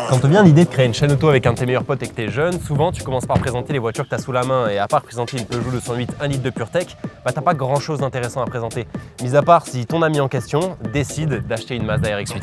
Quand te vient l'idée de créer une chaîne auto avec un de tes meilleurs potes et que t'es jeune, souvent tu commences par présenter les voitures que t'as sous la main et à part présenter une Peugeot 208 1 litre de PureTech, t'as pas grand chose d'intéressant à présenter. Mis à part si ton ami en question décide d'acheter une Mazda RX-8.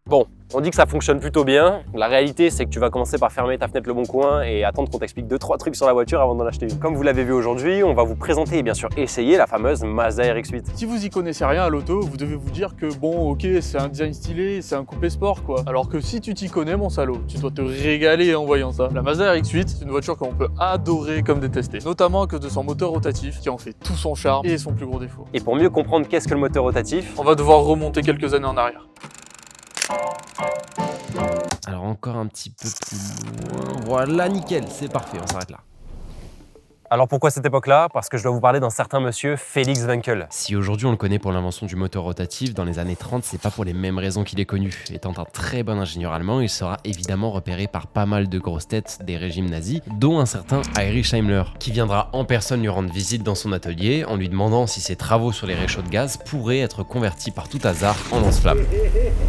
Bon, on dit que ça fonctionne plutôt bien. La réalité, c'est que tu vas commencer par fermer ta fenêtre Le Bon Coin et attendre qu'on t'explique 2-3 trucs sur la voiture avant d'en acheter une. Comme vous l'avez vu aujourd'hui, on va vous présenter et bien sûr essayer la fameuse Mazda RX-8. Si vous y connaissez rien à l'auto, vous devez vous dire que bon, ok, c'est un design stylé, c'est un coupé sport quoi. Alors que si tu t'y connais, mon salaud, tu dois te régaler en voyant ça. La Mazda RX-8, c'est une voiture qu'on peut adorer comme détester, notamment à cause de son moteur rotatif qui en fait tout son charme et son plus gros défaut. Et pour mieux comprendre qu'est-ce que le moteur rotatif, On va devoir remonter quelques années en arrière. Alors encore un petit peu plus loin. Voilà, nickel, c'est parfait, on s'arrête là. alors pourquoi cette époque-là? Parce que je dois vous parler d'un certain monsieur Felix Wankel. Si aujourd'hui on le connaît pour l'invention du moteur rotatif, dans les années 30, c'est pas pour les mêmes raisons qu'il est connu. Étant un très bon ingénieur allemand, il sera évidemment repéré par pas mal de grosses têtes des régimes nazis, dont un certain Heinrich Himmler, qui viendra en personne lui rendre visite dans son atelier en lui demandant si ses travaux sur les réchauds de gaz pourraient être convertis par tout hasard en lance-flammes.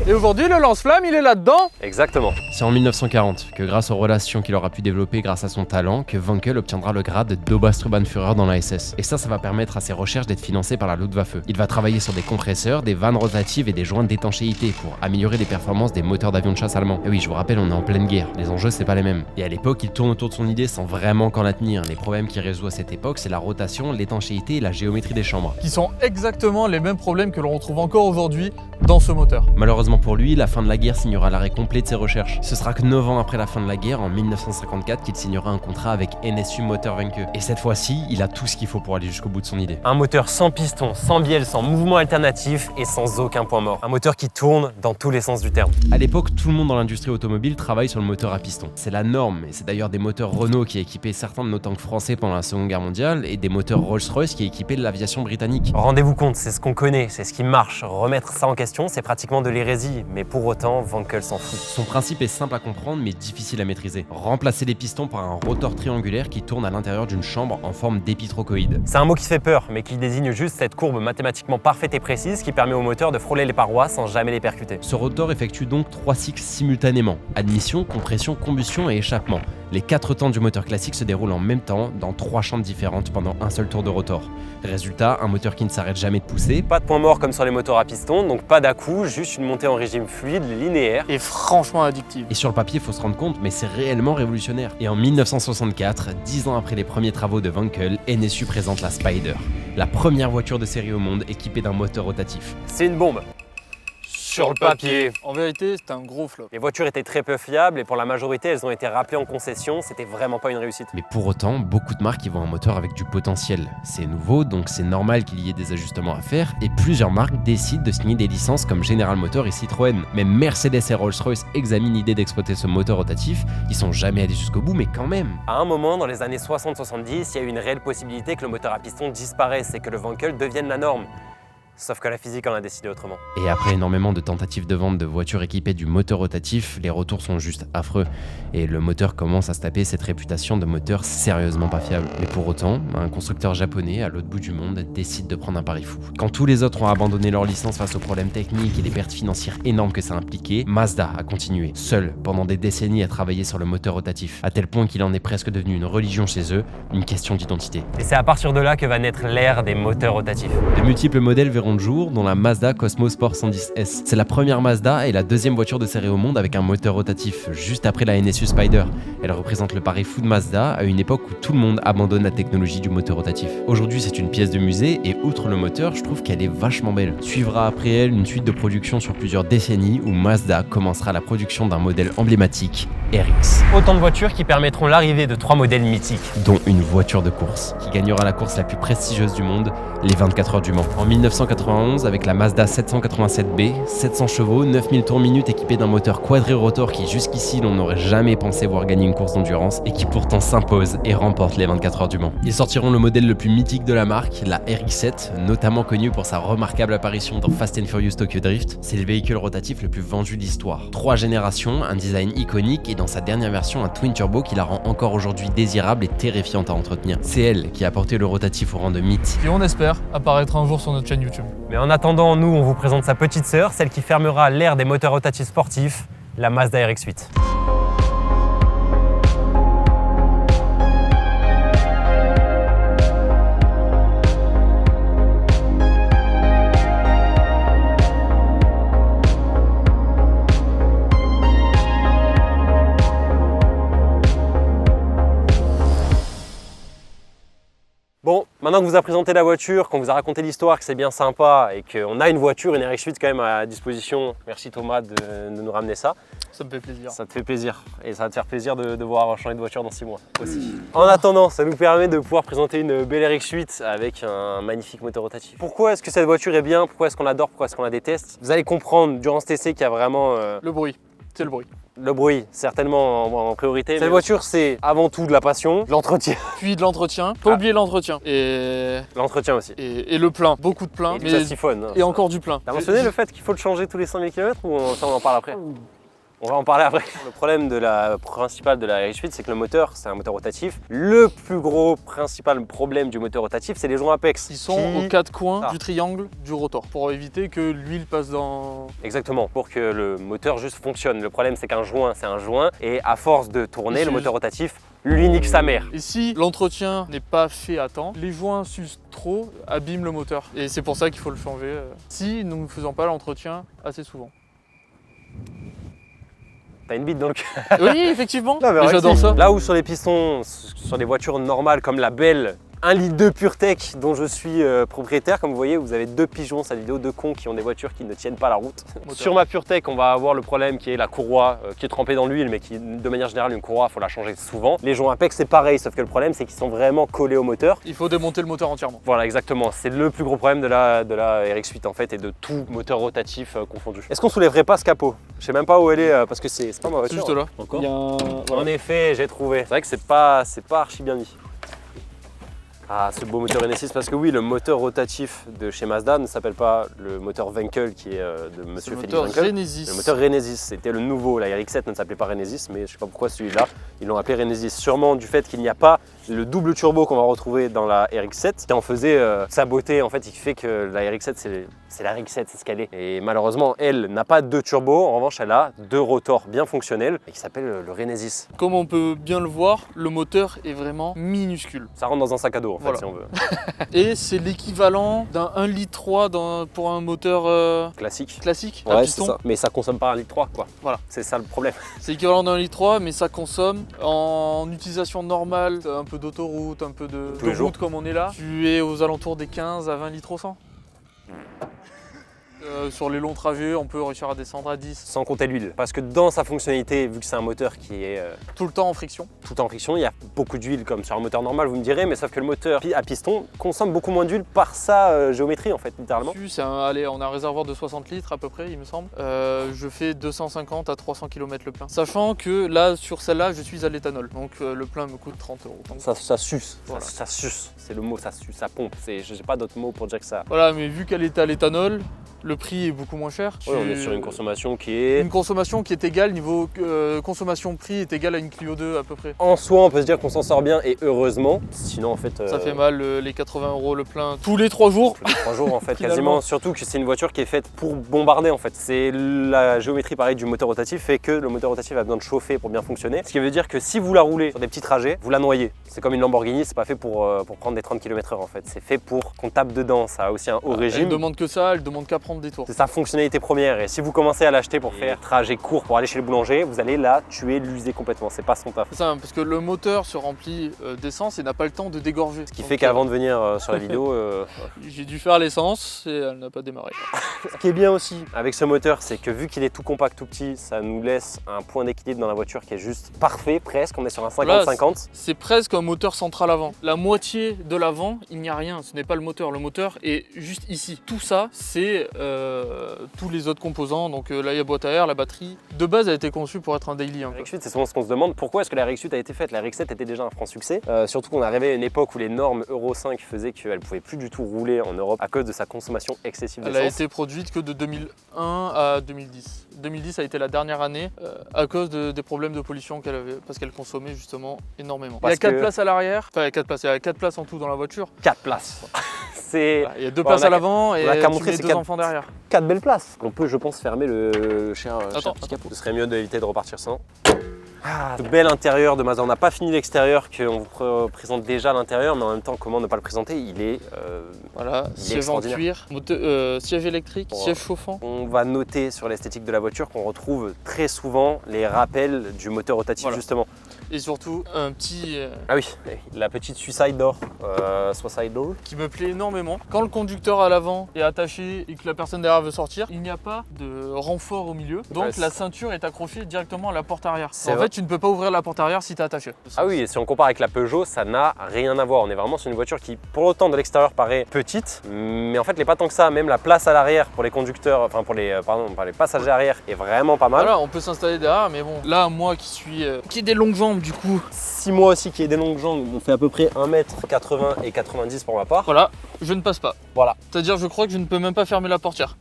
Et aujourd'hui, le lance-flamme, il est là-dedans. Exactement. C'est en 1940 que grâce aux relations qu'il aura pu développer grâce à son talent, que Wankel obtiendra le grade d'Oberstturmbannführer dans la SS. Et ça va permettre à ses recherches d'être financées par la Luftwaffe. Il va travailler sur des compresseurs, des vannes rotatives et des joints d'étanchéité pour améliorer les performances des moteurs d'avions de chasse allemands. Et oui, je vous rappelle, on est en pleine guerre, les enjeux c'est pas les mêmes. Et à l'époque, il tourne autour de son idée sans vraiment qu'en la tenir. Les problèmes qu'il résout à cette époque, c'est la rotation, l'étanchéité et la géométrie des chambres. Qui sont exactement les mêmes problèmes que l'on retrouve encore aujourd'hui dans ce moteur. Malheureusement pour lui, la fin de la guerre signera l'arrêt complet de ses recherches. Ce sera que 9 ans après la fin de la guerre, en 1954, qu'il signera un contrat avec NSU Motorwerke. Et cette fois-ci, il a tout ce qu'il faut pour aller jusqu'au bout de son idée. Un moteur sans piston, sans bielle, sans mouvement alternatif et sans aucun point mort. Un moteur qui tourne dans tous les sens du terme. À l'époque, tout le monde dans l'industrie automobile travaille sur le moteur à piston. C'est la norme, et c'est d'ailleurs des moteurs Renault qui a équipé certains de nos tanks français pendant la Seconde Guerre mondiale, et des moteurs Rolls-Royce qui a équipé l'aviation britannique. Rendez-vous compte, c'est ce qu'on connaît, c'est ce qui marche. Remettre ça en question, c'est pratiquement de l'hérésie, mais pour autant, Wankel s'en fout. Son principe est simple à comprendre mais difficile à maîtriser. Remplacer les pistons par un rotor triangulaire qui tourne à l'intérieur d'une chambre en forme d'épitrochoïde. C'est un mot qui fait peur, mais qui désigne juste cette courbe mathématiquement parfaite et précise qui permet au moteur de frôler les parois sans jamais les percuter. Ce rotor effectue donc 3 cycles simultanément: admission, compression, combustion et échappement. Les 4 temps du moteur classique se déroulent en même temps dans 3 chambres différentes pendant un seul tour de rotor. Résultat, un moteur qui ne s'arrête jamais de pousser. Pas de point mort comme sur les moteurs à piston, donc pas d'à-coup, juste une montée en régime fluide, linéaire. Et franchement addictive. Et sur le papier, faut se rendre compte, mais c'est réellement révolutionnaire. Et en 1964, 10 ans après les premiers travaux de Wankel, NSU présente la Spider, la première voiture de série au monde équipée d'un moteur rotatif. C'est une bombe. Sur le papier. En vérité, c'est un gros flop. Les voitures étaient très peu fiables et pour la majorité, elles ont été rappelées en concession, c'était vraiment pas une réussite. Mais pour autant, beaucoup de marques y voient un moteur avec du potentiel. C'est nouveau, donc c'est normal qu'il y ait des ajustements à faire, et plusieurs marques décident de signer des licences comme General Motors et Citroën. Même Mercedes et Rolls-Royce examinent l'idée d'exploiter ce moteur rotatif. Ils sont jamais allés jusqu'au bout, mais quand même. À un moment, dans les années 60-70, il y a eu une réelle possibilité que le moteur à piston disparaisse et que le Wankel devienne la norme. Sauf que la physique en a décidé autrement. Et après énormément de tentatives de vente de voitures équipées du moteur rotatif, les retours sont juste affreux. Et le moteur commence à se taper cette réputation de moteur sérieusement pas fiable. Mais pour autant, un constructeur japonais à l'autre bout du monde décide de prendre un pari fou. Quand tous les autres ont abandonné leur licence face aux problèmes techniques et les pertes financières énormes que ça impliquait, Mazda a continué, seul, pendant des décennies à travailler sur le moteur rotatif, à tel point qu'il en est presque devenu une religion chez eux, une question d'identité. Et c'est à partir de là que va naître l'ère des moteurs rotatifs. De multiples modèles verront de jour, dont la Mazda Cosmo Sport 110S. C'est la première Mazda et la deuxième voiture de série au monde avec un moteur rotatif, juste après la NSU Spider. Elle représente le pari fou de Mazda à une époque où tout le monde abandonne la technologie du moteur rotatif. Aujourd'hui, c'est une pièce de musée et outre le moteur, je trouve qu'elle est vachement belle. Suivra après elle une suite de production sur plusieurs décennies où Mazda commencera la production d'un modèle emblématique, RX. Autant de voitures qui permettront l'arrivée de 3 modèles mythiques. Dont une voiture de course, qui gagnera la course la plus prestigieuse du monde, les 24 heures du Mans. En 1990, 1991 avec la Mazda 787B, 700 chevaux, 9000 tours minute équipé d'un moteur quadrirotor qui jusqu'ici l'on n'aurait jamais pensé voir gagner une course d'endurance et qui pourtant s'impose et remporte les 24 heures du Mans. Ils sortiront le modèle le plus mythique de la marque, la RX-7, notamment connu pour sa remarquable apparition dans Fast and Furious Tokyo Drift. C'est le véhicule rotatif le plus vendu d'histoire. 3 générations, un design iconique et dans sa dernière version un twin turbo qui la rend encore aujourd'hui désirable et terrifiante à entretenir. C'est elle qui a porté le rotatif au rang de mythe. Et on espère apparaître un jour sur notre chaîne YouTube. Mais en attendant, nous, on vous présente sa petite sœur, celle qui fermera l'ère des moteurs rotatifs sportifs, la Mazda RX-8. Bon, maintenant que vous a présenté la voiture, qu'on vous a raconté l'histoire, que c'est bien sympa et qu'on a une voiture, une RX-8 quand même à disposition, merci Thomas de nous ramener ça. Ça me fait plaisir. Ça te fait plaisir et ça va te faire plaisir de devoir changer de voiture dans 6 mois aussi. En attendant, ça nous permet de pouvoir présenter une belle RX-8 avec un magnifique moteur rotatif. Pourquoi est-ce que cette voiture est bien? Pourquoi est-ce qu'on l'adore? Pourquoi est-ce qu'on la déteste? Vous allez comprendre durant ce TC qu'il y a vraiment Le bruit, c'est le bruit. le bruit, certainement en priorité. Cette voiture, c'est avant tout de la passion, de l'entretien. Puis de l'entretien, pas oublier l'entretien. Et L'entretien aussi. le plein, beaucoup de plein. Et ça siphonne. Hein, et encore du plein. T'as mentionné le fait qu'il faut le changer tous les 100 000 km ou ça on en parle après? On va en parler après. Le problème principal de la RX-8, c'est que le moteur, c'est un moteur rotatif. Le plus gros principal problème du moteur rotatif, c'est les joints Apex. Ils sont aux 4 coins du triangle du rotor pour éviter que l'huile passe dans... Exactement, pour que le moteur juste fonctionne. Le problème, c'est qu'un joint, c'est un joint. Et à force de tourner, le moteur rotatif, lui nique sa mère. Et si l'entretien n'est pas fait à temps, les joints s'usent trop, abîment le moteur. Et c'est pour ça qu'il faut le changer si nous ne faisons pas l'entretien assez souvent. T'as une bite dans le cul. Oui, effectivement. Non, mais j'adore ça. Là où sur les pistons, sur des voitures normales comme la belle 1 litre de PureTech dont je suis propriétaire, comme vous voyez, vous avez 2 pigeons, cette vidéo, 2 cons qui ont des voitures qui ne tiennent pas la route. Sur ma PureTech, on va avoir le problème qui est la courroie qui est trempée dans l'huile, mais qui, de manière générale, une courroie, il faut la changer souvent. Les joints Apex, c'est pareil, sauf que le problème, c'est qu'ils sont vraiment collés au moteur. Il faut démonter le moteur entièrement. Voilà, exactement. C'est le plus gros problème de la RX-8 en fait, et de tout moteur rotatif confondu. Est-ce qu'on soulèverait pas ce capot? Je sais même pas où elle est, parce que c'est pas ma voiture. Juste là. Encore. Voilà. En effet, j'ai trouvé. C'est vrai que c'est pas archi bien mis. Ah, ce beau moteur Renesys, parce que oui, le moteur rotatif de chez Mazda ne s'appelle pas le moteur Wankel qui est de Monsieur Félix Wankel. Renesys. Le moteur Renesys, c'était le nouveau. La RX-7 ne s'appelait pas Renesys, mais je sais pas pourquoi celui-là, ils l'ont appelé Renesys. Sûrement du fait qu'il n'y a pas le double turbo qu'on va retrouver dans la RX-7, qui en faisait sa beauté, en fait, qui fait que la RX-7, c'est la RX-7, c'est ce qu'elle est. Et malheureusement, elle n'a pas 2 turbos, en revanche, elle a 2 rotors bien fonctionnels, et qui s'appelle le Renesys. Comme on peut bien le voir, le moteur est vraiment minuscule. Ça rentre dans un sac à dos, en fait, Voilà. si on veut. Et c'est l'équivalent d'un 1,3 litre pour un moteur Classique. classique à Ouais, c'est piston. ça. Mais ça consomme pas 1,3 litre, quoi. Voilà. C'est ça le problème. C'est l'équivalent d'un 1,3 litre, mais ça consomme en utilisation normale, un peu d'autoroute, un peu de Tous les jours. route comme on est là. Tu es aux alentours des 15 à 20 litres au 100. Sur les longs trajets, on peut réussir à descendre à 10. Sans compter l'huile. Parce que dans sa fonctionnalité, vu que c'est un moteur qui est Tout le temps en friction. tout en friction, il y a beaucoup d'huile comme sur un moteur normal, vous me direz, mais sauf que le moteur à piston consomme beaucoup moins d'huile par sa géométrie, en fait, littéralement. Allez, on a un réservoir de 60 litres à peu près, il me semble. Je fais 250 à 300 km le plein. Sachant que là, sur celle-là, je suis à l'éthanol. Donc le plein me coûte 30 €. Donc, Ça suce. Voilà. Ça suce. C'est le mot, ça suce, ça pompe. J'ai pas d'autre mot pour dire que ça. voilà, mais vu qu'elle est à l'éthanol, le prix est beaucoup moins cher. Ouais, on est sur une consommation qui est. Une consommation qui est égale, niveau consommation-prix est égale à une Clio 2 à peu près. En soi, on peut se dire qu'on s'en sort bien et heureusement. Sinon, en fait. Ça fait mal les 80 € le plein tous les 3 jours. Tous les 3 jours en fait, Finalement. quasiment. Surtout que c'est une voiture qui est faite pour bombarder en fait. C'est la géométrie pareil du moteur rotatif fait que le moteur rotatif a besoin de chauffer pour bien fonctionner. Ce qui veut dire que si vous la roulez sur des petits trajets, vous la noyez. C'est comme une Lamborghini, c'est pas fait pour prendre des 30 km/h en fait. C'est fait pour qu'on tape dedans. Ça a aussi un haut Elle régime. demande que ça, elle demande qu'à prendre des tours. C'est sa fonctionnalité première et si vous commencez à l'acheter pour faire trajet court pour aller chez le boulanger, vous allez la tuer, l'user complètement. C'est pas son taf. C'est ça, parce que le moteur se remplit d'essence et n'a pas le temps de dégorger. Ce qui fait qu'avant de venir sur la vidéo, J'ai dû faire l'essence et elle n'a pas démarré. Ce qui est bien aussi avec ce moteur, c'est que vu qu'il est tout compact, tout petit, ça nous laisse un point d'équilibre dans la voiture qui est juste parfait, presque. On est sur un 50-50. C'est presque un moteur central avant. La moitié de l'avant, il n'y a rien. Ce n'est pas le moteur. Le moteur est juste ici. Tout ça, c'est tous les autres composants. Donc là, il y a boîte à air, la batterie. De base, elle a été conçue pour être un daily. La RX-8, c'est souvent ce qu'on se demande. Pourquoi est-ce que la RX-8 a été faite? La RX-7 était déjà un franc succès. Surtout qu'on arrivait à une époque où les normes Euro 5 faisaient qu'elle ne pouvait plus du tout rouler en Europe à cause de sa consommation excessive d'essence. Elle a été produite que de 2001 à 2010. 2010 a été la dernière année à cause des problèmes de pollution qu'elle avait, parce qu'elle consommait justement énormément. Il y a 4 places à l'arrière, enfin il y a 4 places, il y a 4 places en tout dans la voiture. 4 places. C'est... Voilà, il y a 2 places à l'avant et tu mets 2 enfants derrière. 4 belles places. On peut, je pense, fermer le cher petit capot. Ce serait mieux d'éviter de repartir sans. Ah, bel intérieur de Mazda. On n'a pas fini l'extérieur, qu'on vous présente déjà l'intérieur, mais en même temps, comment ne pas le présenter? Il est voilà, siège en cuir, siège électrique, siège chauffant. On va noter sur l'esthétique de la voiture qu'on retrouve très souvent les rappels du moteur rotatif, justement. Et surtout, un petit... Ah oui, la petite suicide door, qui me plaît énormément. Quand le conducteur à l'avant est attaché et que la personne derrière veut sortir, il n'y a pas de renfort au milieu. Donc la ceinture est accrochée directement à la porte arrière. En fait, tu ne peux pas ouvrir la porte arrière si tu es attaché. Ah oui, et si on compare avec la Peugeot, ça n'a rien à voir. On est vraiment sur une voiture qui, pour autant de l'extérieur, paraît petite, mais en fait, elle n'est pas tant que ça. Même la place à l'arrière pour les conducteurs, enfin pour les passagers arrière est vraiment pas mal. Voilà, on peut s'installer derrière, mais bon, là, moi qui ai des longues jambes, du coup. Si moi aussi qui ai des longues jambes, on fait à peu près 1m80 et 90 pour ma part. Voilà, je ne passe pas. Voilà. C'est-à-dire, je crois que je ne peux même pas fermer la portière.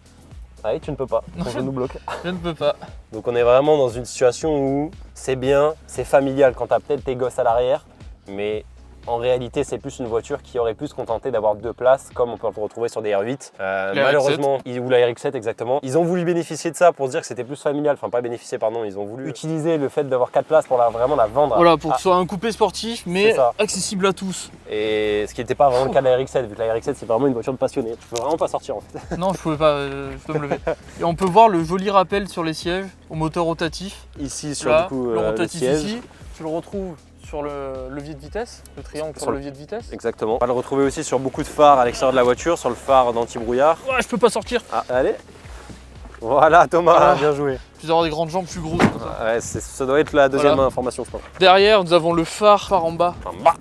Ah oui, tu ne peux pas, ton genou bloque. Je ne peux pas. Donc on est vraiment dans une situation où c'est bien, c'est familial quand tu as peut-être tes gosses à l'arrière, mais en réalité c'est plus une voiture qui aurait pu se contenter d'avoir 2 places comme on peut le retrouver sur des R8. Malheureusement, ou la RX-7 exactement. Ils ont voulu bénéficier de ça pour se dire que c'était plus familial, enfin pas bénéficier pardon, ils ont voulu utiliser le fait d'avoir 4 places pour vraiment la vendre. Voilà, pour que ce soit un coupé sportif mais accessible à tous. Et ce qui n'était pas vraiment le cas de la RX-7, vu que la RX-7 c'est vraiment une voiture de passionné. Tu peux vraiment pas sortir en fait. Non, je pouvais pas, je peux me lever. Et on peut voir le joli rappel sur les sièges au moteur rotatif. Ici sur là, du coup le rotatif le siège. ici, tu le retrouves sur le levier de vitesse, le triangle sur le levier de vitesse. Exactement. On va le retrouver aussi sur beaucoup de phares à l'extérieur de la voiture, sur le phare d'anti-brouillard. Ouais, je peux pas sortir. Ah, allez. Voilà Thomas, bien joué. Tu dois avoir des grandes jambes plus grosses. Comme ça. Ouais, ça doit être la deuxième information je pense. Derrière, nous avons le phare en bas. En bas.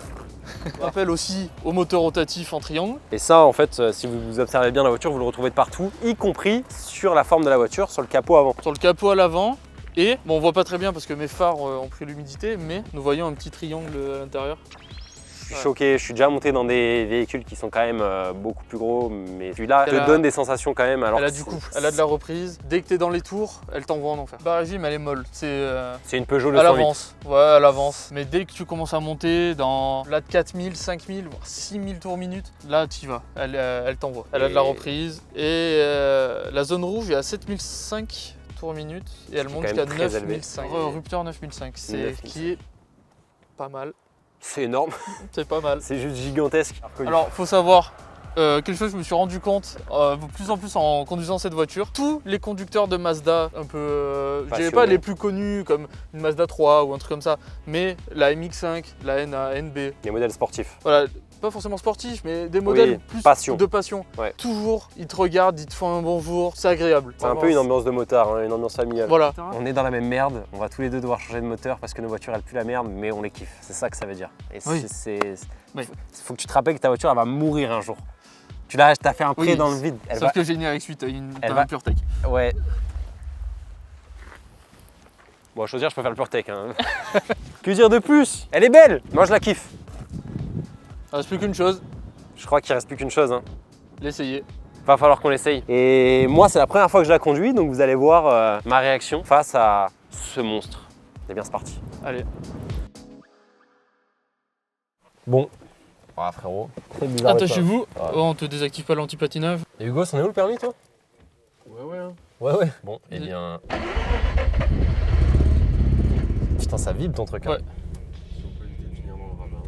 On appelle aussi au moteur rotatif en triangle. Et ça en fait, si vous observez bien la voiture, vous le retrouvez de partout, y compris sur la forme de la voiture, sur le capot avant. Sur le capot à l'avant. Et, bon, on voit pas très bien parce que mes phares ont pris l'humidité, mais nous voyons un petit triangle à l'intérieur. Je suis choqué, je suis déjà monté dans des véhicules qui sont quand même beaucoup plus gros, mais celui-là te donne des sensations quand même. Alors elle a du coup, elle a de la reprise. Dès que tu es dans les tours, elle t'envoie en enfer. La régime, elle est molle. C'est une Peugeot de à l'avance. Ouais, à l'avance. Mais dès que tu commences à monter dans là de 4000, 5000, voire 6000 tours minute, là tu y vas. Elle t'envoie. Elle a de la reprise. Et la zone rouge est à 7005 tours minute et elle monte jusqu'à 9005. Rupteur 9005, c'est qui est pas mal. C'est énorme. C'est pas mal. C'est juste gigantesque. Alors, faut savoir, quelque chose que je me suis rendu compte de plus en plus en conduisant cette voiture. Tous les conducteurs de Mazda, un peu, je dirais pas les plus connus comme une Mazda 3 ou un truc comme ça, mais la MX5, la NA, NB. Les modèles sportifs. Voilà, pas forcément sportifs, mais des modèles plus de passion. Ouais. Toujours, ils te regardent, ils te font un bonjour, c'est agréable. C'est un peu une ambiance de motard, hein, une ambiance familiale. Voilà. On est dans la même merde, on va tous les deux devoir changer de moteur parce que nos voitures elles puent la merde, mais on les kiffe. C'est ça que ça veut dire. Et faut que tu te rappelles que ta voiture elle va mourir un jour. Tu l'as fait un prêt dans le vide. Sauf que j'ai une RX-8, t'as un PureTech. Ouais. Bon, à choisir, je préfère le PureTech. Hein. Que dire de plus? Elle est belle. Moi, je la kiffe. Il reste plus qu'une chose. Je crois qu'il reste plus qu'une chose. Hein. L'essayer. Va falloir qu'on l'essaye. Et moi, c'est la première fois que je la conduis, donc vous allez voir ma réaction face à ce monstre. Eh bien, c'est parti. Allez. Bon. Ah frérot, très bizarre. Attachez-vous, on te désactive pas l'anti-patinage. Et Hugo, c'en est où le permis toi? Ouais. Ouais. Bon, eh bien... Putain, ça vibre ton truc. Hein. Ouais. Si on peut le définir dans le ravin.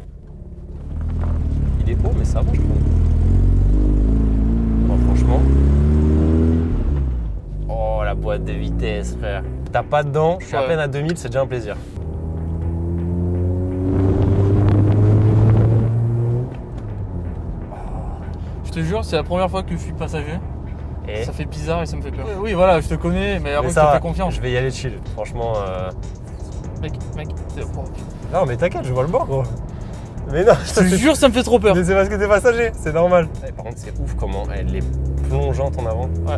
Il est haut, mais ça va, je trouve. Bon, franchement... Oh, la boîte de vitesse, frère. T'as pas dedans, je suis à peine à 2000, c'est déjà un plaisir. Je te jure, c'est la première fois que je suis passager. Et ça fait bizarre et ça me fait peur. Oui, voilà, je te connais, mais après, mais je te ça, fais confiance. je vais y aller chill. Franchement. Mec, oh, Non, mais t'inquiète, je vois le bord, gros. Mais non, je te jure, ça me fait trop peur. Mais c'est parce que t'es passager, c'est normal. Par contre, c'est ouf comment elle est plongeante en avant. Ouais.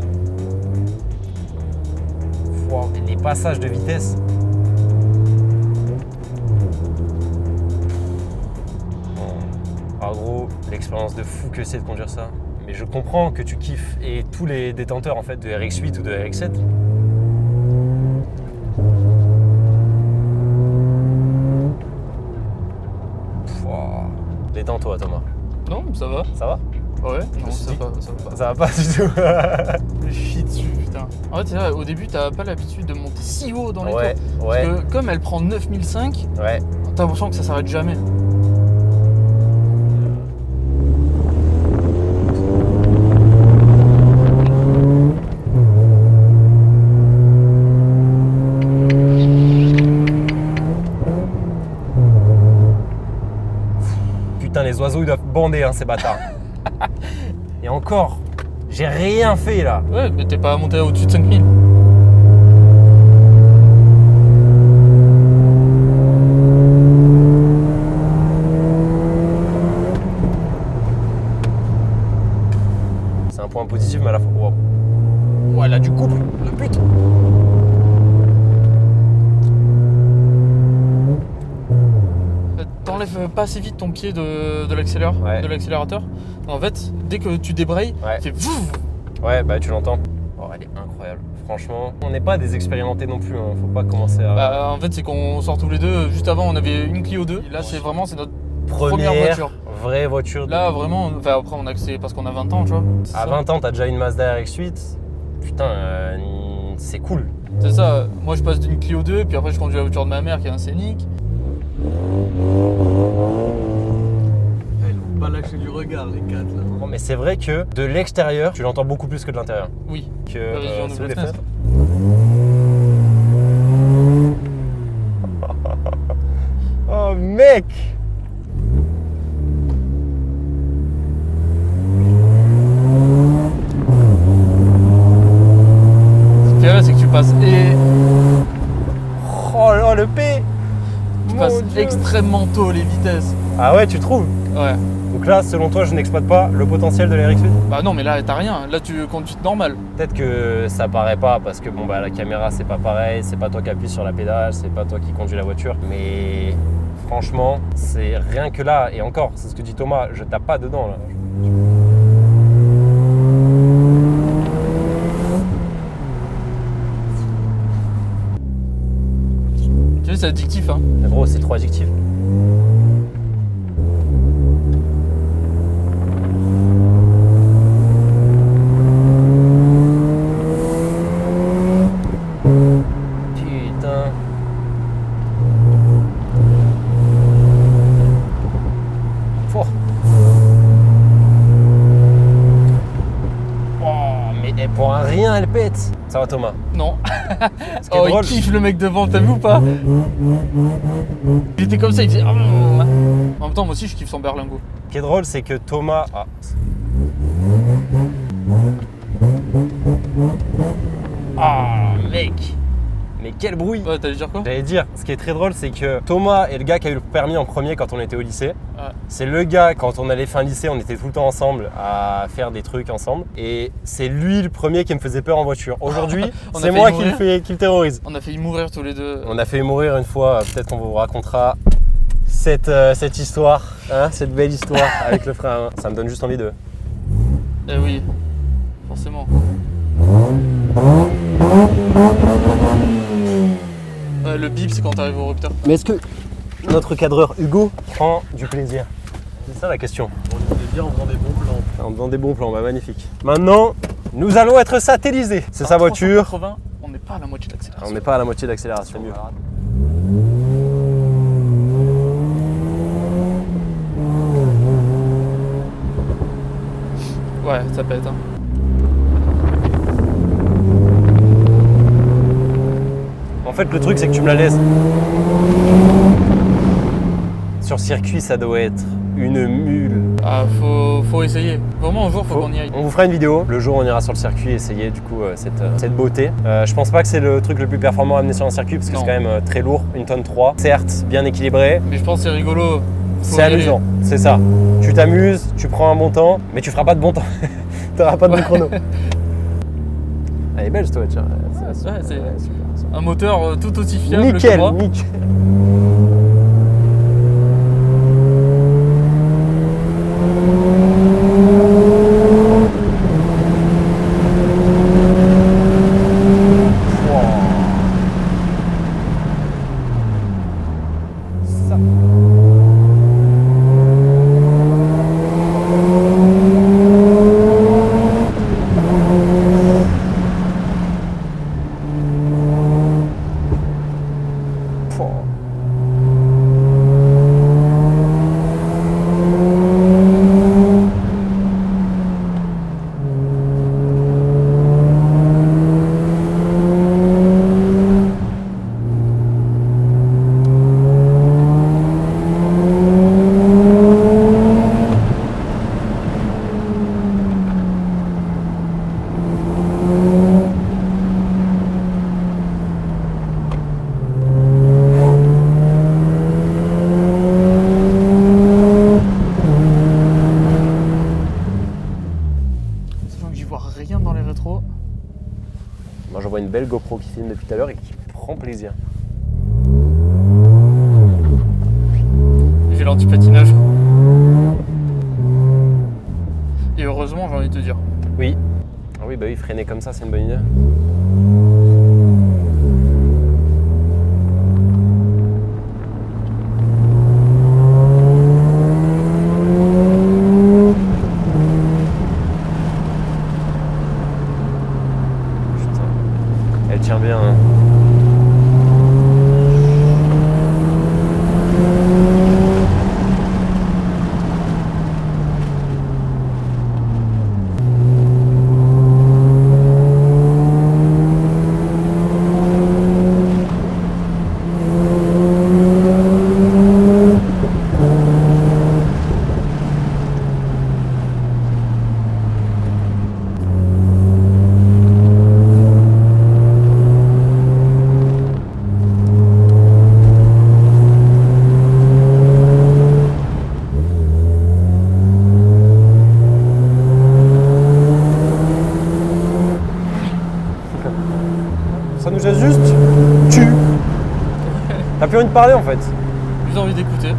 Wow, les passages de vitesse. En gros, l'expérience de fou que c'est de conduire ça. Mais je comprends que tu kiffes et tous les détenteurs en fait de RX8 ou de RX7. Détends-toi, Thomas. Non, ça va. Ça va? Ouais, Je non, me suis ça dit va pas, ça va pas. Ça va pas du tout. Je chie dessus, putain. En fait, c'est vrai, au début, t'as pas l'habitude de monter si haut dans les Ouais, tours. ouais, Parce que comme elle prend 9005, ouais. t'as l'impression que ça s'arrête jamais. Putain, les oiseaux ils doivent bander, hein, ces bâtards. Et encore, j'ai rien fait là. Ouais, mais t'es pas monté au-dessus de 5000. C'est un point positif, mais à la fois. Wow. Ouais, là, du couple, le but. T'enlèves pas assez vite ton pied de l'accélérateur. En fait, dès que tu débrayes, Ouais. c'est vouf. Ouais, bah tu l'entends. Oh, elle est incroyable. Franchement, on n'est pas des expérimentés non plus. Hein. Faut pas commencer à. Bah, en fait, c'est qu'on sort tous les deux. Juste avant, on avait une Clio 2. Et là, c'est notre première voiture. Vraie voiture. Là, vraiment, enfin, après, on a accès parce qu'on a 20 ans, tu vois. C'est À ça. 20 ans, t'as déjà une Mazda RX8. Putain, c'est cool. C'est ça. Moi, je passe d'une Clio 2, puis après, je conduis la voiture de ma mère qui est un Scénic. Elles vont pas lâcher du regard, les 4 là. Bon, mais c'est vrai que de l'extérieur, tu l'entends beaucoup plus que de l'intérieur. Oui. Que Vas-y, on sous ouvre la les fenêtre. fenêtres. Oh mec! Ce qui est vrai, c'est que tu passes Oh là, le P! tu Mon passes Dieu. extrêmement tôt les vitesses. Ah ouais, tu trouves? Ouais. Donc là, selon toi, je n'exploite pas le potentiel de la RX8? Bah non, mais là, t'as rien. Là, tu conduis normal. Peut-être que ça paraît pas parce que bon bah la caméra c'est pas pareil, c'est pas toi qui appuies sur la pédale, c'est pas toi qui conduis la voiture, mais franchement c'est rien que là et encore c'est ce que dit Thomas, je tape pas dedans là. Tu sais, c'est addictif, hein. Mais gros c'est trop addictif. Putain. Oh. Oh, mais pour un rien elle pète. Ça va Thomas? Non. Ce qui est Oh, drôle, il kiffe le mec devant, t'as vu ou pas? Il était comme ça, il disait. En même temps, moi aussi, je kiffe son berlingot. ce qui est drôle, c'est que Thomas. Ah, mec! Mais quel bruit! Ouais, t'allais dire quoi? J'allais dire, ce qui est très drôle, c'est que Thomas est le gars qui a eu le permis en premier quand on était au lycée. Ouais. C'est le gars, quand on allait fin lycée, on était tout le temps ensemble à faire des trucs ensemble. Et c'est lui le premier qui me faisait peur en voiture. Aujourd'hui, On a c'est failli moi qui mourir. le terrorise. On a failli mourir tous les deux. On a failli mourir une fois, peut-être qu'on vous racontera cette histoire, hein, cette belle histoire avec le frein à main. Ça me donne juste envie de... Eh oui, forcément. Ouais, le bip, c'est quand t'arrives au rupteur. Mais est-ce que notre cadreur Hugo prend du plaisir? C'est ça la question. On est bien en faisant des bons plans. En faisant des bons plans, bah magnifique. Maintenant, nous allons être satellisés. C'est sa voiture. 380, on n'est pas à la moitié de l'accélération. On n'est pas à la moitié d'accélération. C'est mieux. Ouais, ça pète. Hein. En fait, le truc, c'est que tu me la laisses. Sur circuit, ça doit être une mule. Ah, faut essayer. Vraiment, un jour, faut qu'on y aille. On vous fera une vidéo. Le jour où on ira sur le circuit essayer du coup cette beauté. Je pense pas que c'est le truc le plus performant à amener sur un circuit parce que Non. c'est quand même très lourd, 1 tonne 3. Certes, bien équilibré. Mais je pense que c'est rigolo. Faut C'est y aller. amusant, c'est ça. Tu t'amuses, tu prends un bon temps, mais tu feras pas de bon temps. T'auras pas de bon chrono. Elle est belle cette voiture. Ouais, c'est super. un moteur tout aussi fiable que Nickel, moi. nickel. Ça. Sachant que j'y vois rien dans les rétros. Moi, j'en vois une belle GoPro qui filme depuis tout à l'heure et qui prend plaisir. J'ai l'anti-patinage. Et heureusement, j'ai envie de te dire. Oui. Ah oui, bah oui, freiner comme ça, c'est une bonne idée. Putain. Elle tient bien. Hein. Ça nous gêne juste. Tu. T'as plus envie de parler en fait. J'ai envie d'écouter.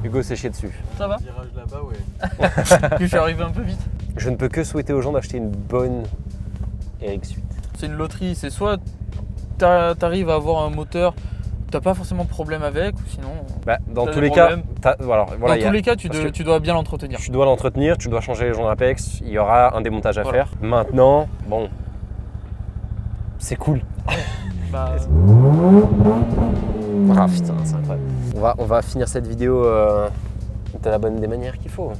Hugo s'est chié dessus. Ça va? Virage là-bas, ouais. Je suis arrivé un peu vite. Je ne peux que souhaiter aux gens d'acheter une bonne RX8. C'est une loterie. C'est soit t'arrives à avoir un moteur, t'as pas forcément de problème avec, ou sinon. Bah, dans T'as tous des les cas, problèmes. voilà, Dans il y a- tous les cas, tu parce que- dois bien l'entretenir. tu dois l'entretenir, tu dois changer les joints d'Apex, il y aura un démontage à Voilà. faire. Maintenant, bon, c'est cool. Bah, Ah putain, c'est incroyable. On va finir cette vidéo de la bonne des manières qu'il faut.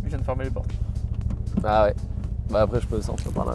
je viens de fermer les portes. Ah ouais. Bah après je peux sortir par là.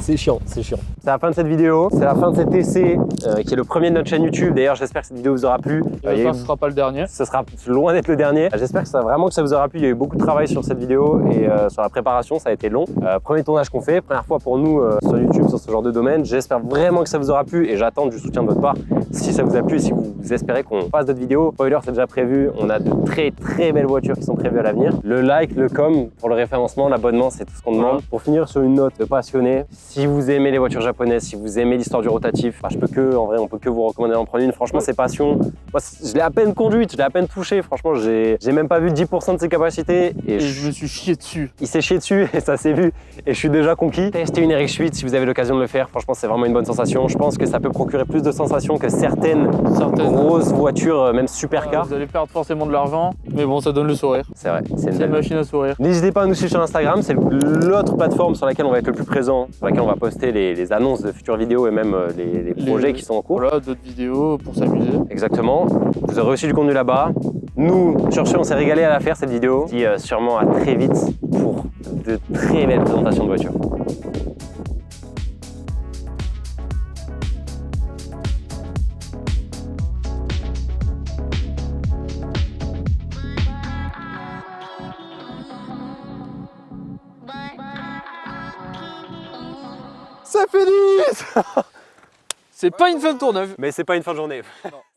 C'est chiant, c'est chiant. C'est la fin de cette vidéo, c'est la fin de cet essai qui est le premier de notre chaîne YouTube. D'ailleurs j'espère que cette vidéo vous aura plu. Il y a Ça eu- ce sera pas le dernier. Ce sera loin d'être le dernier. J'espère que ça vous aura plu. Il y a eu beaucoup de travail sur cette vidéo et sur la préparation, ça a été long. Premier tournage qu'on fait, première fois pour nous sur YouTube, sur ce genre de domaine. J'espère vraiment que ça vous aura plu et j'attends du soutien de votre part. Si ça vous a plu et si vous espérez qu'on fasse d'autres vidéos, spoiler, c'est déjà prévu. On a de très très belles voitures qui sont prévues à l'avenir. Le like, le com pour le référencement, l'abonnement, c'est tout ce qu'on demande. Pour finir sur une note de passionné, si vous aimez les voitures japonaises, si vous aimez l'histoire du rotatif, bah, on peut que vous recommander d'en prendre une. Franchement, c'est passion. Moi, je l'ai à peine conduite, je l'ai à peine touchée. Franchement, j'ai même pas vu 10% de ses capacités et Et je me suis chié dessus. il s'est chié dessus et ça s'est vu et je suis déjà conquis. Testez une RX8 si vous avez l'occasion de le faire, franchement c'est vraiment une bonne sensation. Je pense que ça peut procurer plus de sensations que certaines grosses voitures, même supercars. Vous allez perdre forcément de l'argent, mais bon, ça donne le sourire. C'est vrai, c'est une C'est une belle. machine à sourire. N'hésitez pas à nous suivre sur Instagram, c'est l'autre plateforme sur laquelle on va être le plus présent, sur laquelle on va poster les annonces de futures vidéos et même les projets qui sont en cours. Voilà, d'autres vidéos pour s'amuser. Exactement, vous aurez aussi du contenu là-bas. Nous, sur ce, on s'est régalé à la faire cette vidéo. Je dis sûrement à très vite pour de très belles présentations de voitures. ça finisse. C'est pas une fin de tourneuve. Mais c'est pas une fin de journée.